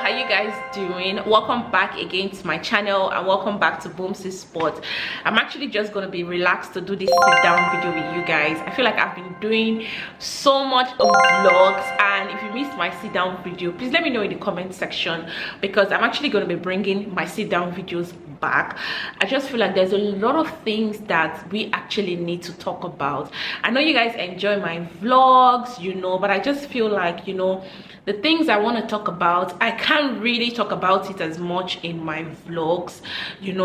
how you guys doing? Welcome back again to my channel and welcome back to Boomsy Sport. I'm actually just gonna be relaxed to do this sit down video with you guys. I feel like I've been doing so much of vlogs, and if you missed my sit down video, please let me know in the comment section, because I'm actually going to be bringing my sit down videos back. I just feel like there's a lot of things that we actually need to talk about. I know you guys enjoy my vlogs, but I just feel like, the things I want to talk about, I can't really talk about it as much in my vlogs,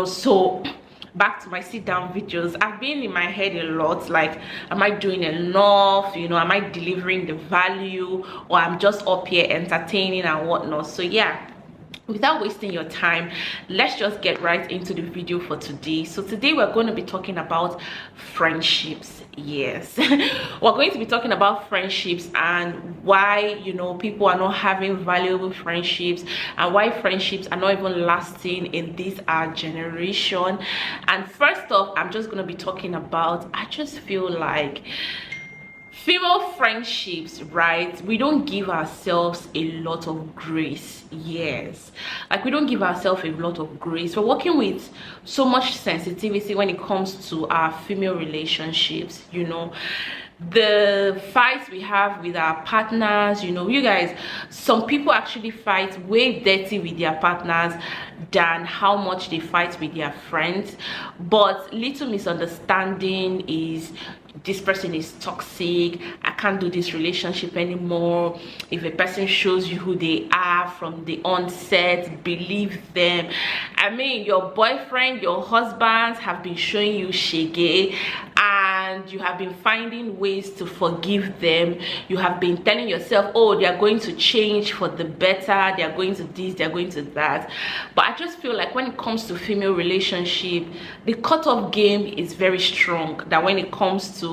so back to my sit down videos. I've been in my head a lot, like, am I doing enough? Am I delivering the value, or I'm just up here entertaining and whatnot? So yeah, without wasting your time, let's just get right into the video for today. So today we're going to be talking about friendships. Yes, we're going to be talking about friendships and why people are not having valuable friendships, and why friendships are not even lasting in this our generation. And first off, I'm just going to be talking about, I just feel like female friendships, right? We don't give ourselves a lot of grace. Yes, like, we don't give ourselves a lot of grace. We're working with so much sensitivity when it comes to our female relationships. The fights we have with our partners, you guys, some people actually fight way dirty with their partners than how much they fight with their friends. But little misunderstanding is, this person is toxic, I can't do this relationship anymore. If a person shows you who they are from the onset, believe them. I mean, your boyfriend, your husbands have been showing you shege, and you have been finding ways to forgive them. You have been telling yourself, oh, they are going to change for the better, they are going to this, they are going to that. But I just feel like when it comes to female relationship, the cutoff game is very strong. That when it comes to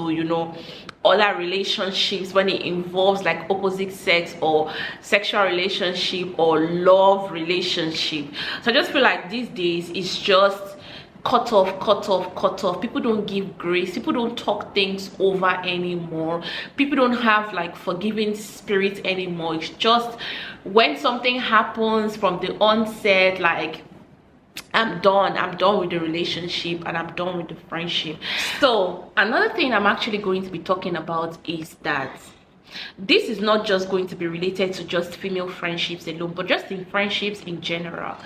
other relationships, when it involves like opposite sex or sexual relationship or love relationship, so I just feel like these days it's just cut off. People don't give grace, people don't talk things over anymore, people don't have like forgiving spirit anymore. It's just when something happens from the onset, like, I'm done with the relationship and I'm done with the friendship. So another thing I'm actually going to be talking about is that this is not just going to be related to just female friendships alone, but just in friendships in general.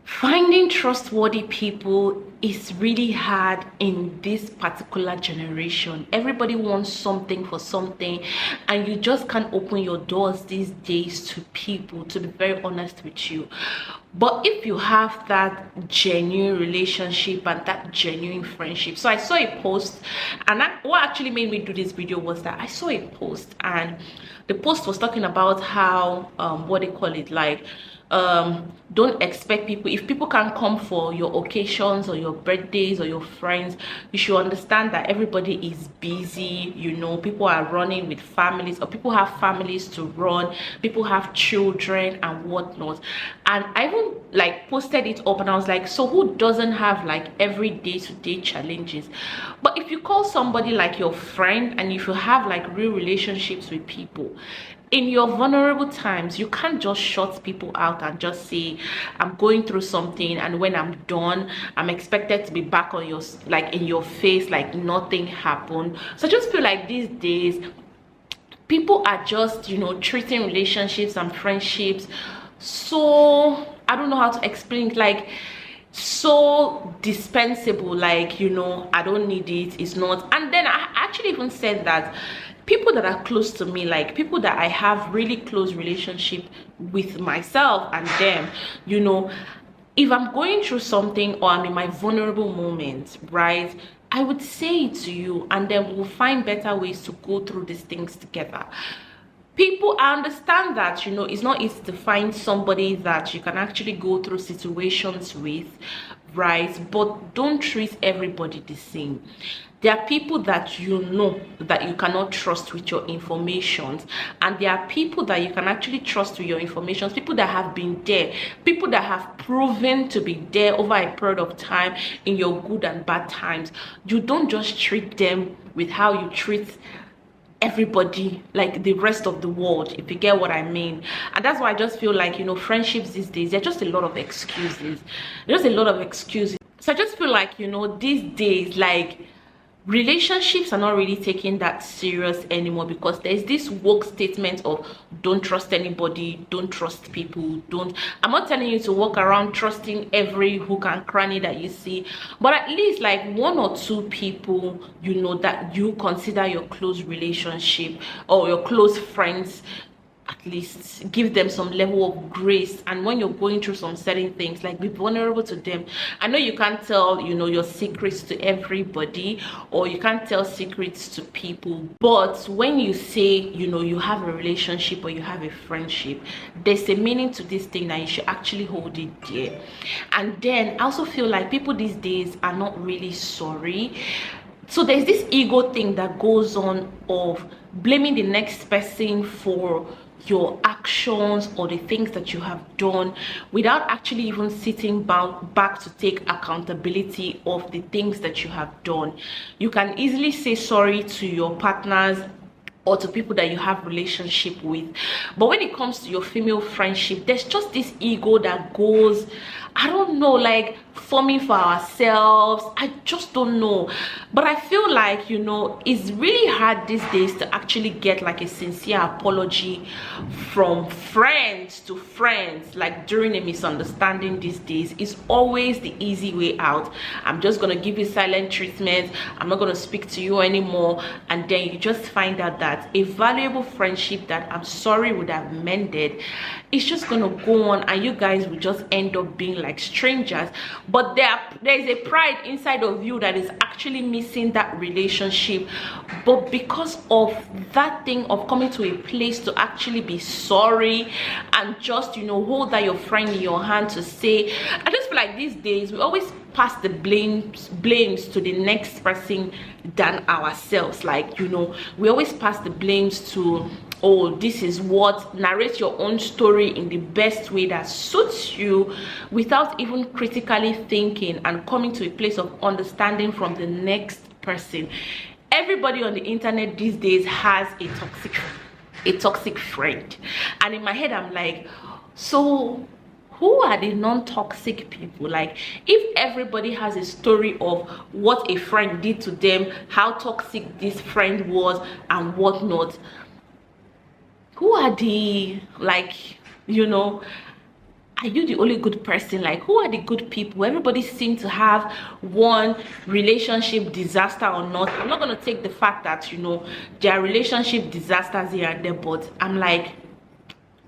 Finding trustworthy people is really hard in this particular generation. Everybody wants something for something, and you just can't open your doors these days to people, to be very honest with you. But if you have that genuine relationship and that genuine friendship, so I saw a post, and what actually made me do this video was that I saw a post, and the post was talking about how what they call it, like, don't expect people, if people can't come for your occasions or your birthdays or your friends, you should understand that everybody is busy. People are running with families, or people have families to run, people have children and whatnot. And I even like posted it up, and I was like, so who doesn't have like every day-to-day challenges? But if you call somebody like your friend, and if you have like real relationships with people, in your vulnerable times, you can't just shut people out and just say, I'm going through something, and when I'm done, I'm expected to be back on your, like, in your face, like nothing happened. So I just feel like these days people are just treating relationships and friendships so, I don't know how to explain it, like, so dispensable, like, I don't need it, it's not. And then I actually even said that people that are close to me, like people that I have really close relationship with myself and them, if I'm going through something or I'm in my vulnerable moment, right, I would say it to you, and then we'll find better ways to go through these things together. People, I understand that it's not easy to find somebody that you can actually go through situations with, right? But don't treat everybody the same. There are people that that you cannot trust with your information, and there are people that you can actually trust with your information. People that have been there, people that have proven to be there over a period of time in your good and bad times. You don't just treat them with how you treat everybody, like the rest of the world, if you get what I mean. And that's why I just feel like, you know, friendships these days, they're just a lot of excuses. There's a lot of excuses. So I just feel like, you know, these days, like, relationships are not really taken that serious anymore, because there's this woke statement of don't trust anybody, don't trust people. Don't, I'm not telling you to walk around trusting every hook and cranny that you see, but at least like one or two people, you know, that you consider your close relationship or your close friends, at least give them some level of grace. And when you're going through some certain things, like, be vulnerable to them. I know you can't tell, you know, your secrets to everybody, or you can't tell secrets to people, but when you say, you know, you have a relationship or you have a friendship, there's a meaning to this thing that you should actually hold it dear. And then I also feel like people these days are not really sorry. So there's this ego thing that goes on of blaming the next person for your actions or the things that you have done, without actually even sitting back to take accountability of the things that you have done. You can easily say sorry to your partners or to people that you have relationship with, but when it comes to your female friendship, there's just this ego that goes, I don't know, like forming for ourselves. I just don't know. But I feel like, you know, it's really hard these days to actually get like a sincere apology from friends to friends. Like during a misunderstanding these days, it's always the easy way out. I'm just gonna give you silent treatment, I'm not gonna speak to you anymore, and then you just find out that a valuable friendship that I'm sorry would have mended, it's just gonna go on, and you guys will just end up being like strangers. But there's a pride inside of you that is actually missing that relationship, but because of that thing of coming to a place to actually be sorry and just, you know, hold that your friend in your hand to say, I just feel like these days we always pass the blames to the next person than ourselves. Like, you know, we always pass the blames to, oh, this is what, narrate your own story in the best way that suits you, without even critically thinking and coming to a place of understanding from the next person. Everybody on the internet these days has a toxic friend, and in my head I'm like, so who are the non-toxic people? Like, if everybody has a story of what a friend did to them, how toxic this friend was and whatnot, who are the, like, you know, are you the only good person? Like, who are the good people? Everybody seems to have one relationship disaster or not. I'm not going to take the fact that, you know, there are relationship disasters here and there, but I'm like,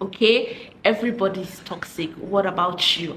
okay, everybody's toxic. What about you?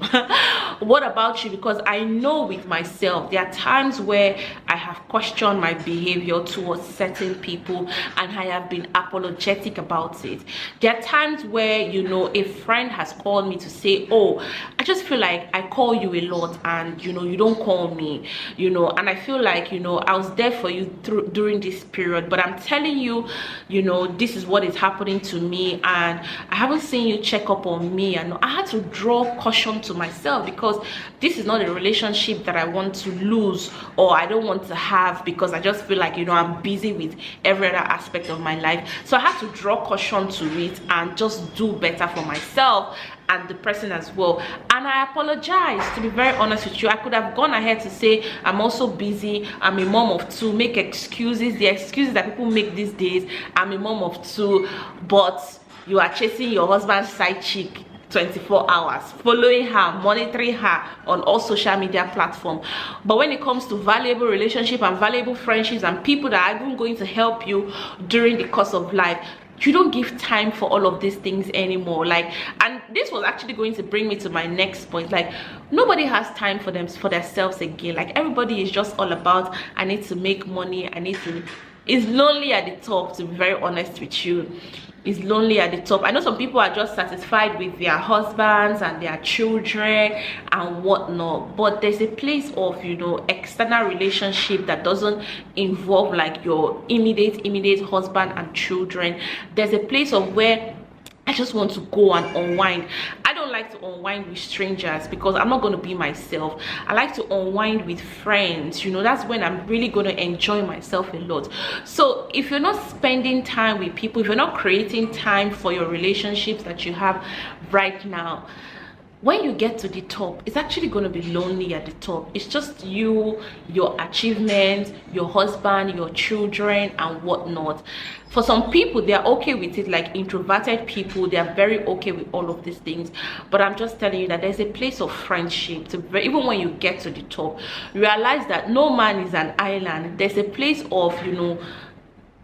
What about you? Because I know with myself, there are times where I have questioned my behavior towards certain people and I have been apologetic about it. There are times where, you know, a friend has called me to say, oh, I just feel like I call you a lot and, you know, you don't call me, you know, and I feel like, you know, I was there for you during this period, but I'm telling you, you know, this is what is happening to me and I haven't seen you check up on me. And I had to draw caution to myself, because this is not a relationship that I want to lose or I don't want to have, because I just feel like, you know, I'm busy with every other aspect of my life. So I had to draw caution to it and just do better for myself and the person as well. And I apologize, to be very honest with you. I could have gone ahead to say I'm also busy, I'm a mom of two, make excuses, the excuses that people make these days, I'm a mom of two, but you are chasing your husband's side chick 24 hours, following her, monitoring her on all social media platforms. But when it comes to valuable relationship and valuable friendships and people that are even going to help you during the course of life, you don't give time for all of these things anymore. Like, and this was actually going to bring me to my next point. Like, nobody has time for themselves again. Like, everybody is just all about, I need to make money, I need to, it's lonely at the top, to be very honest with you. Is lonely at the top. I know some people are just satisfied with their husbands and their children and whatnot, but there's a place of, you know, external relationship that doesn't involve like your immediate husband and children. There's a place of where I just want to go and unwind. I don't like to unwind with strangers because I'm not going to be myself. I like to unwind with friends. You know, that's when I'm really going to enjoy myself a lot. So if you're not spending time with people, if you're not creating time for your relationships that you have right now, when you get to the top, it's actually going to be lonely at the top. It's just you, your achievements, your husband, your children, and whatnot. For some people, they are okay with it, like introverted people, they are very okay with all of these things. But I'm just telling you that there's a place of friendship. Even when you get to the top, realize that no man is an island. There's a place of, you know,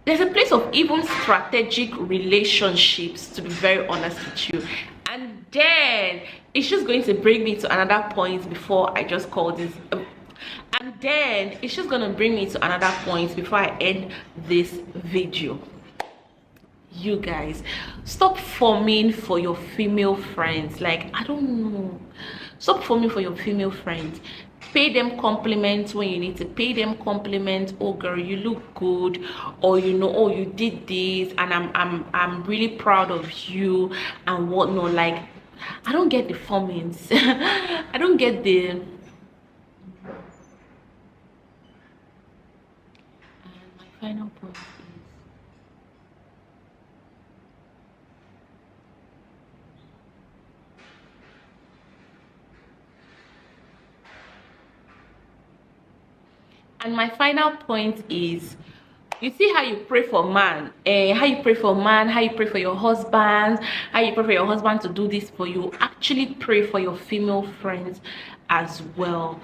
there's a place of even strategic relationships, to be very honest with you. And then it's just going to bring me to another point before I just call this and then it's just gonna bring me to another point before I end this video. You guys, stop forming for your female friends. Like, I don't know, stop forming for your female friends. Pay them compliments when you need to pay them compliments. Oh girl, you look good, or you know, oh, you did this and I'm really proud of you and whatnot. Like, I don't get the formings. I don't get the my final point is, and my final point is, you see how you pray for man, how you pray for man, how you pray for your husband, how you pray for your husband to do this for you. Actually pray for your female friends as well.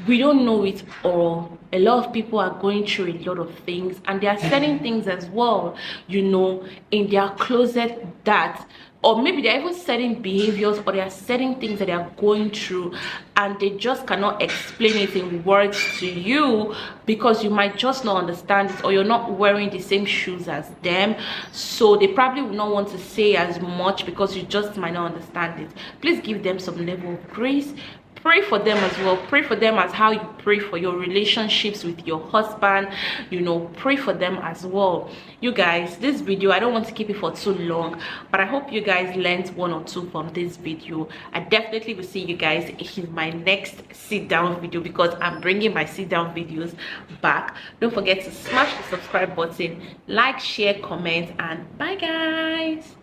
We don't know it all. A lot of people are going through a lot of things, and there are certain things as well, you know, in their closet that, or maybe they're even certain behaviors, or there are certain things that they are going through and they just cannot explain it in words to you because you might just not understand it, or you're not wearing the same shoes as them, so they probably will not want to say as much because you just might not understand it. Please give them some level of grace. Pray for them as well. Pray for them as how you pray for your relationships with your husband. You know, pray for them as well. You guys, this video, I don't want to keep it for too long, but I hope you guys learned one or two from this video. I definitely will see you guys in my next sit down video, because I'm bringing my sit down videos back. Don't forget to smash the subscribe button, like, share, comment, and bye guys.